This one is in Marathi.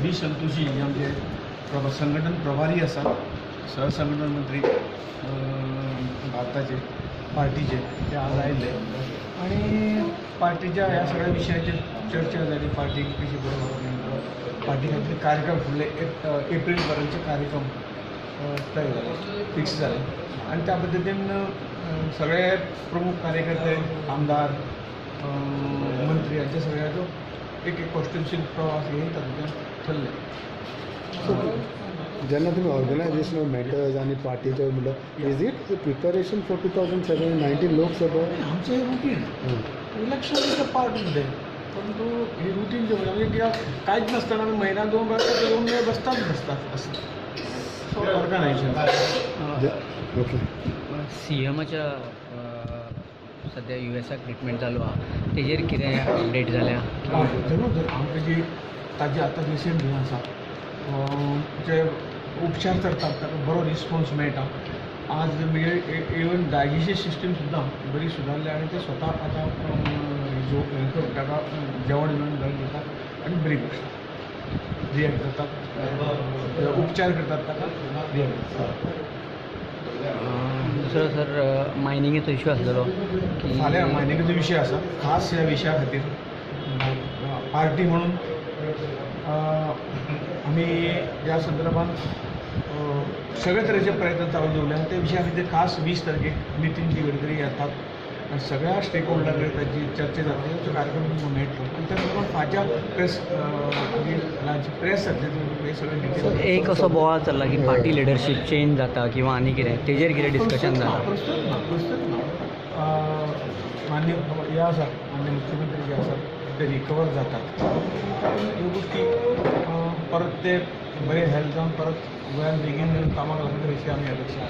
बी संतोषी जे आमचे संघटन प्रभारी आसा, सहसंघटन मंत्री भारताचे पार्टीचे ते आज आयिल्ले आणि पार्टीच्या ह्या सगळ्या विशयाचेर चर्चा जाली. पार्टी कशी बरोबर पार्टी खातीर कार्यक्रम फुडले एप्रील पर्यंतचे कार्यक्रम तय जाले, फिक्स जाले आणि त्या पद्दतीन सगळे प्रमुख कार्यकर्ते, आमदार, मंत्री हांचे सगळ्याचो एक कॉन्स्टिट्युन्सीन प्रवास हे तातूंतल्यान थरले. जेन्ना तुमी ऑर्गनायजेशनल मॅटर्स आणि पार्टीचे म्हणलं, is it preparation for 2019 Lok Sabha? आमचें routine election is a part of date, परंतु हे रुटीन जे म्हणजे कित्याक कांयच नासतना आमी म्हयन्याक 2 वर्सां येवन बसतात असं ऑर्गनायजेशन. ओके. सीएमाच्या सध्या युएसाक ट्रिटमेंट चालू आहा, तेजेर कितें अपडेट जाल्या? जरूर आमकां जी ताजी आतां रिसेंट हें आसा जे उपचार करतात ताका बरो रिस्पॉन्स मेळटा. आज म्हणजे इवन डायजेस्टीव सिस्टम सुद्दां बरी सुदारल्या आणि ते स्वता आतां ताका जेवण घेवन घेतात आणि बरी बसतात, रिएक्ट जातात, उपचार करतात ताका रिएक्ट जातात. दुसरो सर मायनिंगेचो इश्यू आसलेलो की फाल्यां मायनिंगेचो विशय आसा. खास ह्या विशया खातीर पार्टी म्हणून आमी ह्या संदर्भात सगळे तरेचे प्रयत्न चालू दवरले आणि त्या विशया खातीर खास 20 तारखेक नितीन गडकरी येतात आणि सगळ्या स्टेक होल्डर ताची चर्चा जातली, तो कार्यक्रम मेळटलो आणि त्या संदर्भात फाच्या प्रेस जातले हे सगळे डिटेल्स. एक असो बोवाळ चल्ला की पार्टी लिडरशीप चेंज जाता किंवा आनी कितें, तेजेर कितें डिस्कशन जाता? प्रस्तुत ना मान्य हे आसा, मान्य मुख्यमंत्री जे आसात ते रिकवर जातात. ह्यो गोष्टी परत ते बरे हेल्थ जावन परत गोंयांत बेगीन कामाक लागतले अशी आमी अपेक्षा.